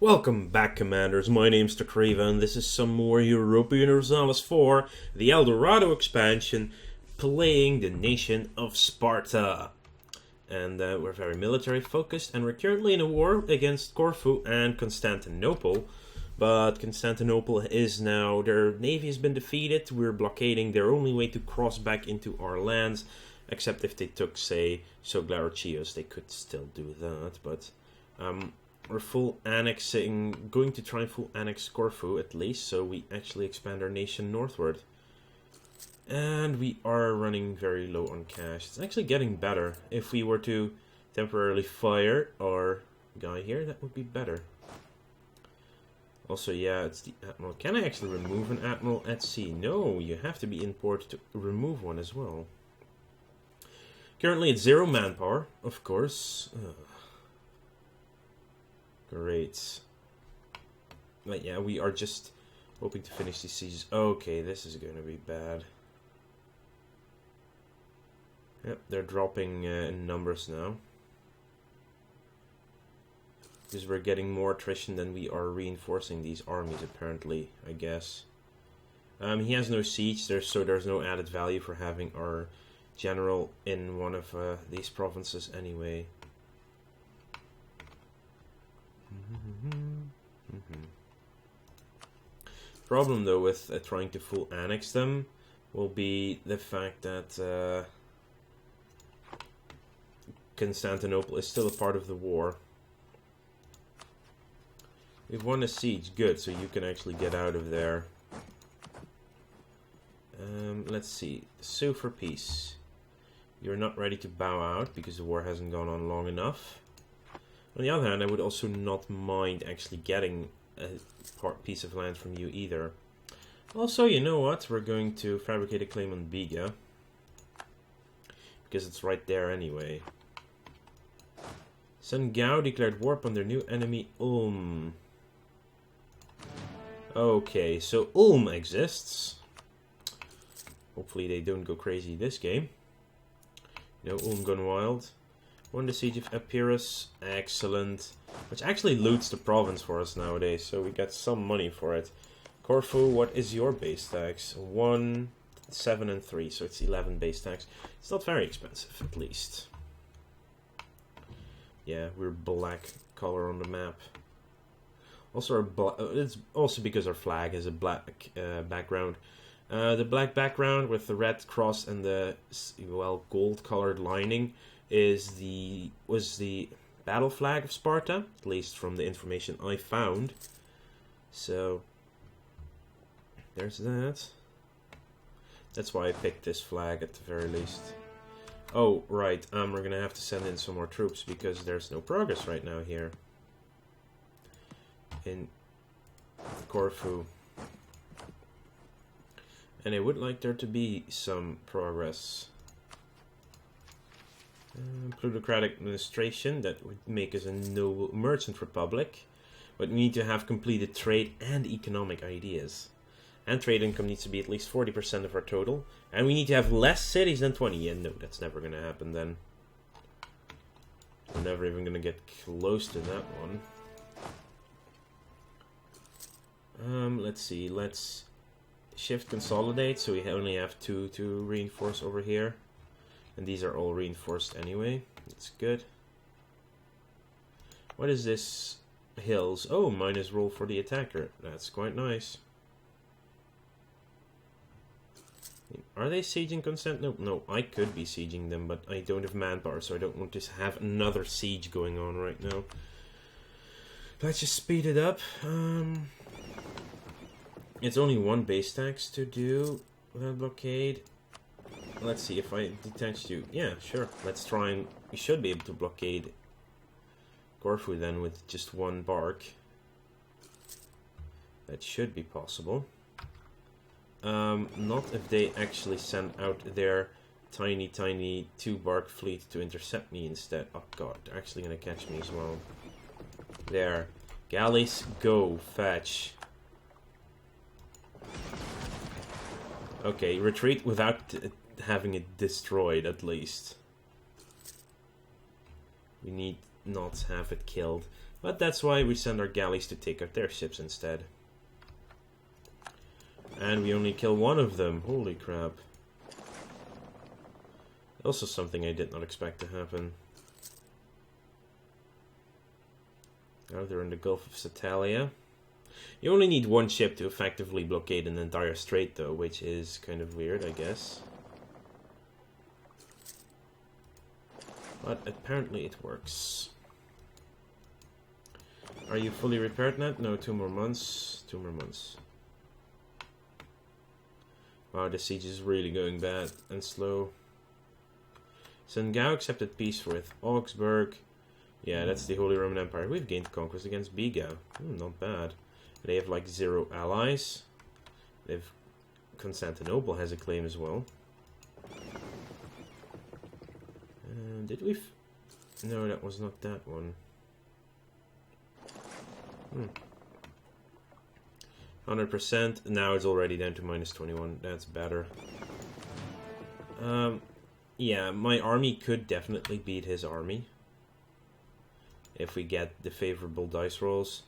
Welcome back, Commanders. My name's Takriva, and this is some more Europa Universalis 4, the Dorado expansion, playing the nation of Sparta. And we're very military focused, and we're currently in a war against Corfu and Constantinople. But Constantinople is now, their navy has been defeated. We're blockading their only way to cross back into our lands, except if they took, say, Sogla or Chios, they could still do that, but we're going to try and full annex Corfu at least, so we actually expand our nation northward. And we are running very low on cash. It's actually getting better. If we were to temporarily fire our guy here, that would be better. Also, yeah, it's the admiral. Can I actually remove an admiral at sea? No, you have to be in port to remove one as well. Currently at 0 manpower, of course. Great. But yeah, we are just hoping to finish these sieges. Okay, this is going to be bad. Yep, they're dropping in numbers now. Because we're getting more attrition than we are reinforcing these armies, apparently, I guess. He has no siege, so there's no added value for having our general in one of these provinces anyway. Problem though with trying to full annex them will be the fact that Constantinople is still a part of the war. We've won a siege, good, so you can actually get out of there. Let's see, sue for peace. You're not ready to bow out because the war hasn't gone on long enough. On the other hand, I would also not mind actually getting a piece of land from you either. Also, you know what? We're going to fabricate a claim on Biga. Because it's right there anyway. Sun Gao declared war upon their new enemy, Ulm. Okay, so Ulm exists. Hopefully they don't go crazy this game. No, Ulm gone wild. Won the siege of Epirus, excellent. Which actually loots the province for us nowadays, so we get some money for it. Corfu, what is your base tax? 1, 7 and 3, so it's 11 base tax. It's not very expensive, at least. Yeah, we're black color on the map. Also, it's also because our flag has a black background. The black background with the red cross and the, well, gold-colored lining was the battle flag of Sparta, at least from the information I found. So there's that. That's why I picked this flag at the very least. Oh, right, we're gonna have to send in some more troops because there's no progress right now here in Corfu. And I would like there to be some progress. Plutocratic administration, that would make us a noble merchant republic. But we need to have completed trade and economic ideas. And trade income needs to be at least 40% of our total. And we need to have less cities than 20. Yeah, no, that's never going to happen then. We're never even going to get close to that one. Let's see, let's shift consolidate, so we only have 2 to reinforce over here. And these are all reinforced anyway. That's good. What is this? Hills. Oh, minus roll for the attacker. That's quite nice. Are they sieging Constantinople? No, I could be sieging them, but I don't have manpower, so I don't want to have another siege going on right now. Let's just speed it up. It's only 1 base tax to do without blockade. Let's see if I detach you. Yeah, sure. Let's try and... We should be able to blockade Corfu then with just 1 bark. That should be possible. Not if they actually send out their tiny 2-bark fleet to intercept me instead. Oh god, they're actually gonna catch me as well. There. Galleys, go. Fetch. Okay, retreat without having it destroyed, at least. We need not have it killed. But that's why we send our galleys to take out their ships instead. And we only kill one of them. Holy crap. Also something I did not expect to happen. Now they're in the Gulf of Satalia. You only need one ship to effectively blockade an entire strait though, which is kind of weird, I guess. But apparently it works. Are you fully repaired now? No, 2 more months. 2 more months. Wow, the siege is really going bad and slow. Sengao accepted peace with Augsburg. Yeah, that's the Holy Roman Empire. We've gained conquest against Biga. Not bad. They have like 0 allies. They've Constantinople has a claim as well. Did we? No, that was not that one. 100%. Now it's already down to -21. That's better. Yeah, my army could definitely beat his army if we get the favorable dice rolls.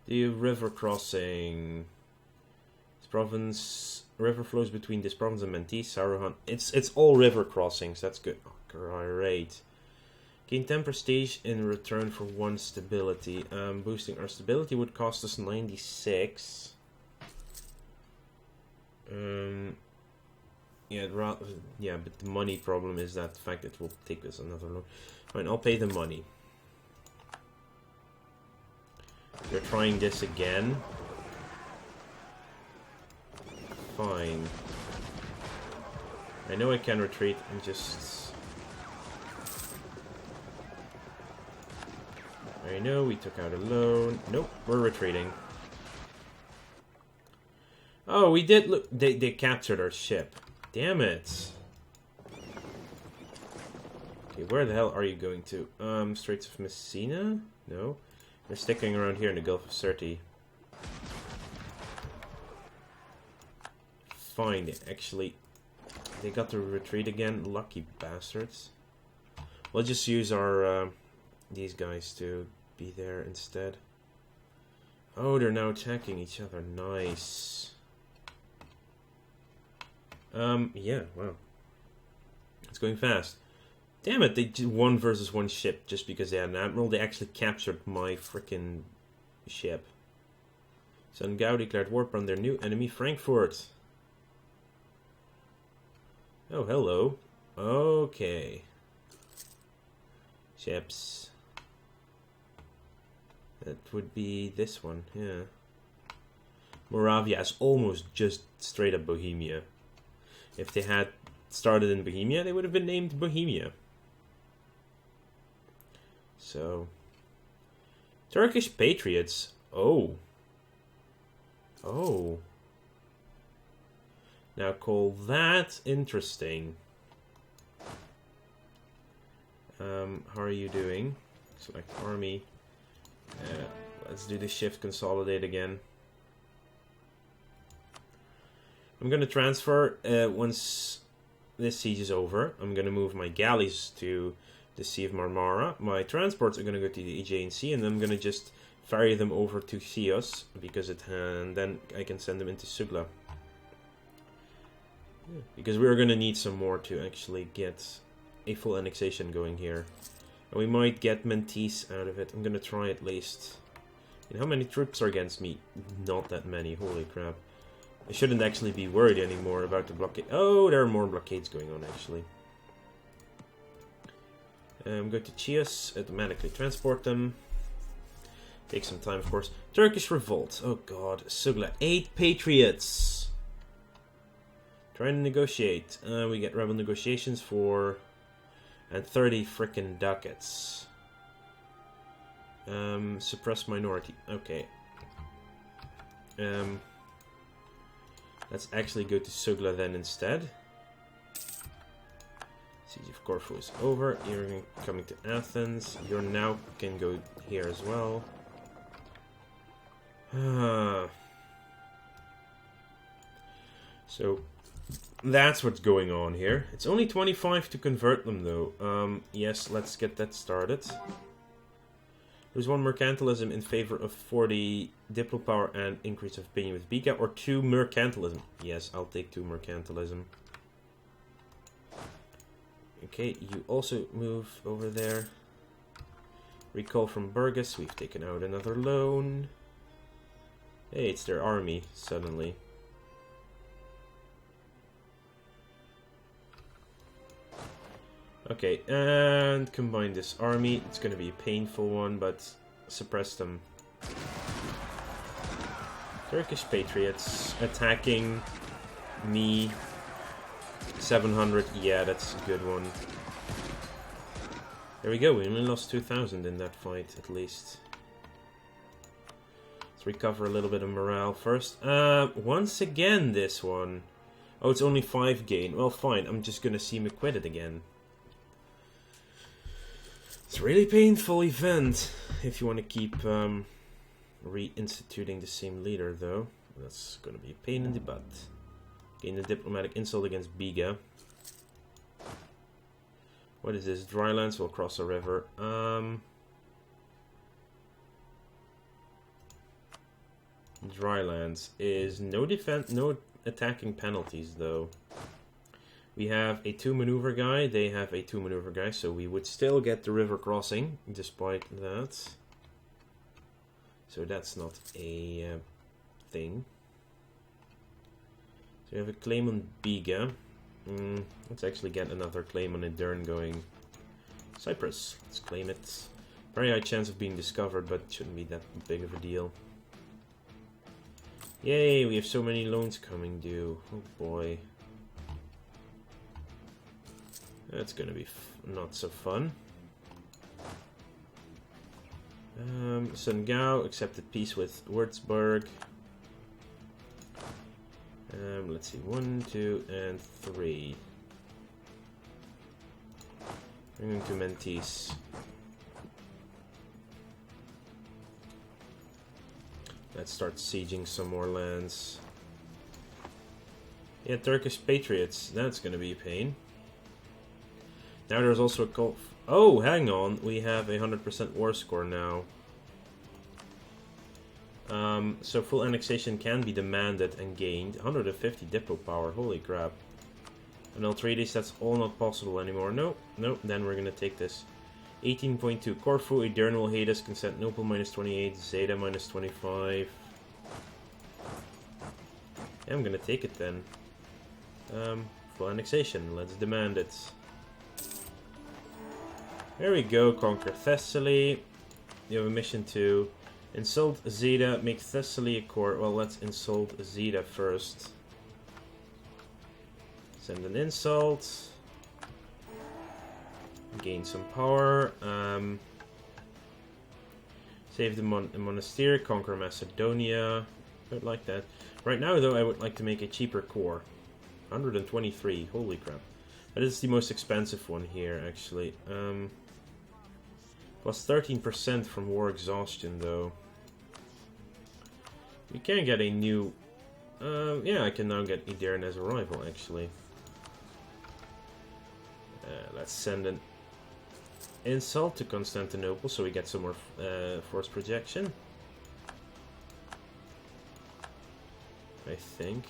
The river crossing. This province. River flows between this province and Menteith, Saruhan. It's all river crossings. That's good. Oh, great. Gain 10 prestige in return for 1 stability. Boosting our stability would cost us 96. Yeah, but the money problem is that the fact that it will take us another long. Fine, I'll pay the money. You're trying this again. Fine. I know I can retreat and just... I know we took out a loan. Nope, we're retreating. Oh, we did look. They captured our ship. Damn it. Okay, where the hell are you going to? Straits of Messina? No. They're sticking around here in the Gulf of Sirte. Fine, actually. They got to retreat again. Lucky bastards. We'll just use our these guys to be there instead. Oh, they're now attacking each other. Nice. Yeah, wow. It's going fast. Damn it, they did 1 versus 1 ship just because they had an admiral. They actually captured my frickin' ship. Sengao declared war upon their new enemy, Frankfurt. Oh, hello. Okay. Ships. That would be this one, yeah. Moravia is almost just straight up Bohemia. If they had started in Bohemia, they would have been named Bohemia. So, Turkish Patriots. Oh. Oh. Now call that interesting. How are you doing? Select army. Let's do the shift consolidate again. I'm going to transfer once this siege is over. I'm going to move my galleys to the Sea of Marmara. My transports are going to go to the Aegean Sea, and I'm going to just ferry them over to Chios because and then I can send them into Sugla. Yeah, because we're going to need some more to actually get a full annexation going here. And we might get Menteith out of it. I'm going to try at least. And how many troops are against me? Not that many. Holy crap. I shouldn't actually be worried anymore about the blockade. Oh, there are more blockades going on, actually. Go to Chios, automatically transport them. Take some time, of course. Turkish revolt. Oh god, Sugla. 8 patriots! Trying to negotiate. We get rebel negotiations for... and 30 frickin' ducats. Suppress minority. Okay. Let's actually go to Sugla then instead. Siege of Corfu is over. You're coming to Athens. You now can go here as well. So that's what's going on here. It's only 25 to convert them though. Yes, let's get that started. Lose 1 mercantilism in favor of 40 diplo power and increase of opinion with Biga, or 2 mercantilism. Yes, I'll take 2 mercantilism. Okay, you also move over there. Recall from Burgess, we've taken out another loan. Hey, it's their army, suddenly. Okay, and combine this army. It's gonna be a painful one, but suppress them. Turkish Patriots attacking me. 700, yeah, that's a good one. There we go, we only lost 2,000 in that fight, at least. Let's recover a little bit of morale first. Once again, this one. Oh, it's only 5 gain. Well, fine, I'm just gonna see me quit it again. It's a really painful event, if you want to keep reinstituting the same leader, though. That's gonna be a pain in the butt. Gain the diplomatic insult against Biga. What is this? Drylands will cross a river. Drylands is no defense, no attacking penalties, though. We have a 2 maneuver guy, they have a 2 maneuver guy, so we would still get the river crossing, despite that. So that's not a thing. So we have a claim on Biga. Let's actually get another claim on Edern going. Cyprus, let's claim it. Very high chance of being discovered, but it shouldn't be that big of a deal. Yay, we have so many loans coming due. Oh boy. That's gonna be not so fun. Sun Gao accepted peace with Würzburg. Let's see, 1, 2, and 3. Bring him to Mentees. Let's start sieging some more lands. Yeah, Turkish Patriots. That's gonna be a pain. Now there's also a call. Oh, hang on. We have a 100% war score now. So full annexation can be demanded and gained. 150 diplo power. Holy crap. And L3Ds, that's all not possible anymore. No, then we're gonna take this. 18.2. Corfu, Edern will hate us. Constantinople minus 28. Zeta minus 25. Yeah, I'm gonna take it then. Full annexation. Let's demand it. There we go, conquer Thessaly. You have a mission to insult Zeta, make Thessaly a core. Well, let's insult Zeta first. Send an insult. Gain some power. Save the monastery, conquer Macedonia. I would like that. Right now, though, I would like to make a cheaper core. 123, holy crap. That is the most expensive one here, actually. Plus 13% from war exhaustion, though. We can get a new... yeah, I can now get Edern as a rival, actually. Let's send an insult to Constantinople, so we get some more force projection. I think.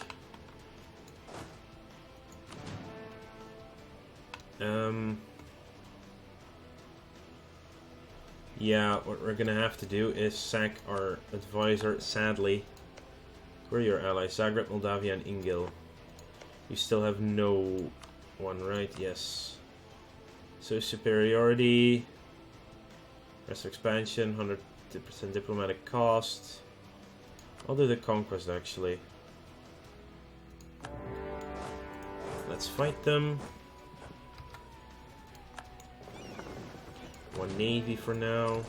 Yeah, what we're gonna have to do is sack our advisor, sadly. Where are your allies? Zagreb, Moldavia, and Ingil. You still have no one, right? Yes. So superiority. Rest of expansion, 100% diplomatic cost. I'll do the conquest, actually. Let's fight them. 1 navy for now.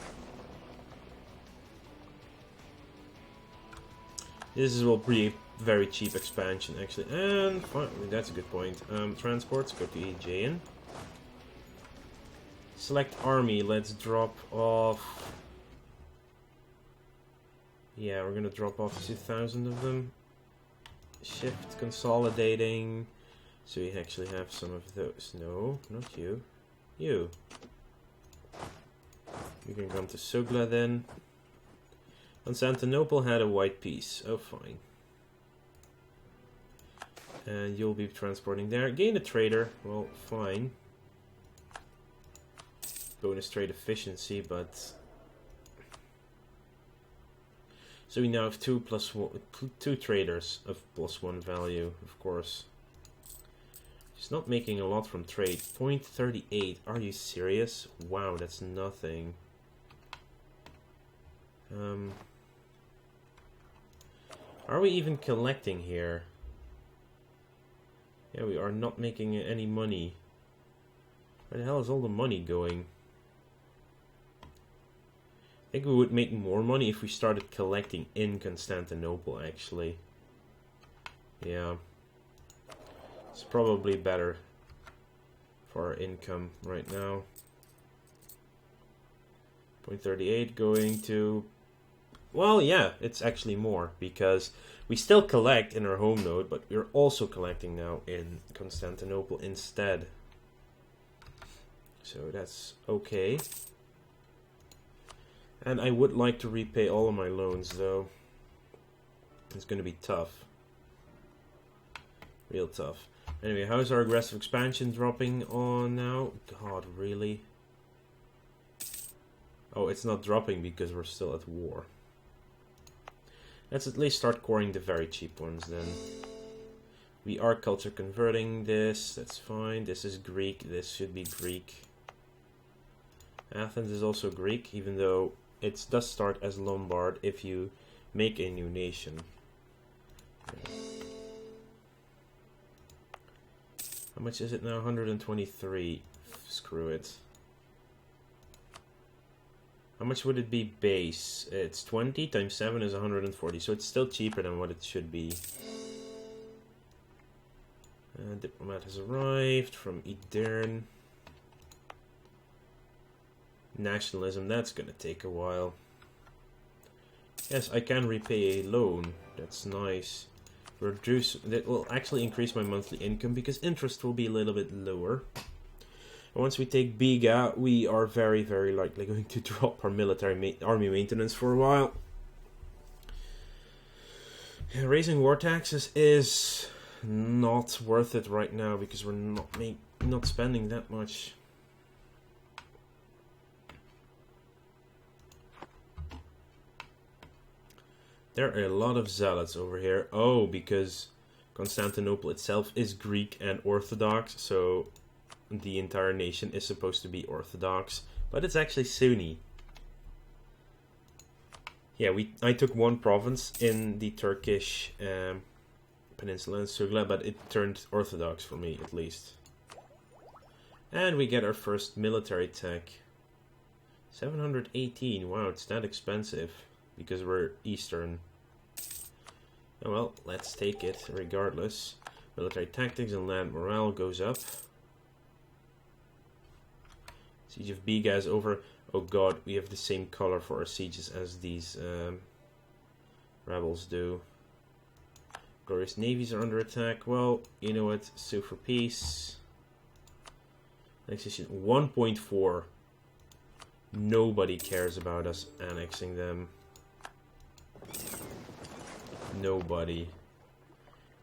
This will be a very cheap expansion, actually. And that's a good point. Transports, go to Aegean. Select army, let's drop off... Yeah, we're gonna drop off 2,000 of them. Shift, consolidating. So we actually have some of those. No, not you. You. You can come to Sugla then. Constantinople had a white piece. Oh, fine. And you'll be transporting there. Gain a trader. Well, fine. Bonus trade efficiency, but... So we now have two traders of +1 value, of course. He's not making a lot from trade. 0.38. Are you serious? Wow, that's nothing. Are we even collecting here? Yeah, we are not making any money. Where the hell is all the money going? I think we would make more money if we started collecting in Constantinople, actually. Yeah. It's probably better for our income right now. 0.38 going to... Well, yeah, it's actually more, because we still collect in our home node, but we're also collecting now in Constantinople instead. So that's okay. And I would like to repay all of my loans, though. It's going to be tough. Real tough. Anyway, how's our aggressive expansion dropping on now? God, really? Oh, it's not dropping because we're still at war. Let's at least start coring the very cheap ones then. We are culture converting this, that's fine. This is Greek, this should be Greek. Athens is also Greek, even though it does start as Lombard if you make a new nation. Okay. How much is it now? 123. Screw it. How much would it be base? It's 20 times 7 is 140, so it's still cheaper than what it should be. Diplomat has arrived from Edirne. Nationalism, that's gonna take a while. Yes, I can repay a loan. That's nice. That will actually increase my monthly income because interest will be a little bit lower. Once we take Biga, we are very, very likely going to drop our army maintenance for a while. Yeah, raising war taxes is not worth it right now because we're not spending that much. There are a lot of zealots over here. Oh, because Constantinople itself is Greek and Orthodox, so the entire nation is supposed to be Orthodox, but it's actually Sunni. Yeah, I took one province in the Turkish peninsula in Sugla, but it turned Orthodox for me, at least. And we get our first military tech. 718, wow, it's that expensive, because we're Eastern. Oh well, let's take it, regardless. Military tactics and land morale goes up. Siege of Biga is over. Oh god, we have the same color for our sieges as these rebels do. Glorious navies are under attack. Well, you know what? Sue for peace. Annexation 1.4. Nobody cares about us annexing them. Nobody.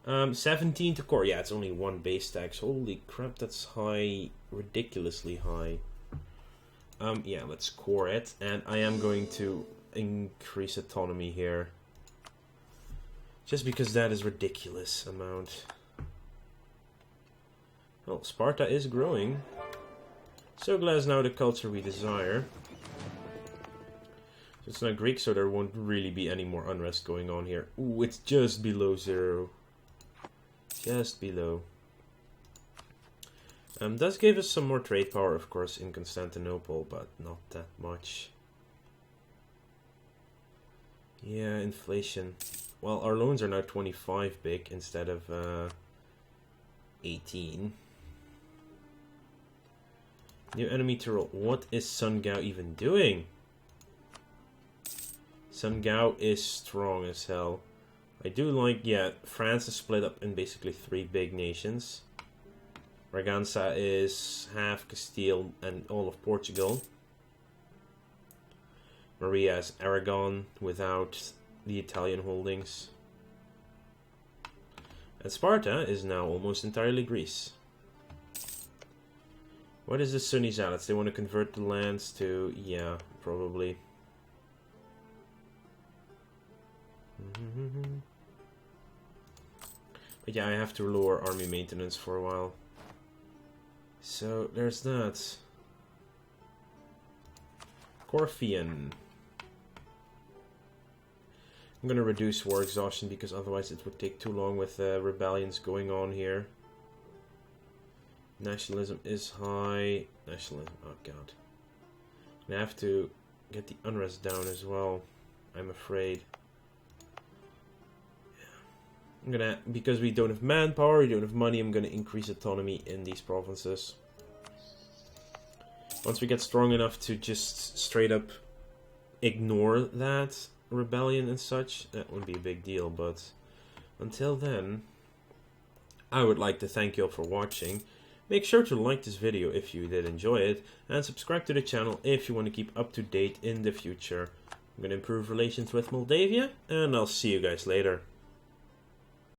17 to core. Yeah, it's only one base tax. Holy crap, that's high. Ridiculously high. Yeah, let's core it. And I am going to increase autonomy here. Just because that is ridiculous amount. Well, Sparta is growing. Sogla is now the culture we desire. It's not Greek, so there won't really be any more unrest going on here. Ooh, it's just below 0. Just below. Does give us some more trade power, of course, in Constantinople, but not that much. Yeah, inflation. Well, our loans are now 25 big instead of 18. New enemy Tyrol. What is Sun Gao even doing? Sun Gao is strong as hell. I do like, yeah, France is split up in basically 3 big nations. Braganza is half Castile and all of Portugal. Maria as Aragon without the Italian holdings. And Sparta is now almost entirely Greece. What is the Sunni Zealots? They want to convert the lands to... yeah, probably. But yeah, I have to lower army maintenance for a while. So, there's that. Corfian. I'm gonna reduce war exhaustion because otherwise it would take too long with rebellions going on here. Nationalism is high. Nationalism, oh god. I have to get the unrest down as well, I'm afraid. I'm gonna, because we don't have manpower, we don't have money, I'm gonna increase autonomy in these provinces. Once we get strong enough to just straight up ignore that rebellion and such, that wouldn't be a big deal, but until then, I would like to thank you all for watching. Make sure to like this video if you did enjoy it, and subscribe to the channel if you want to keep up to date in the future. I'm going to improve relations with Moldavia, and I'll see you guys later.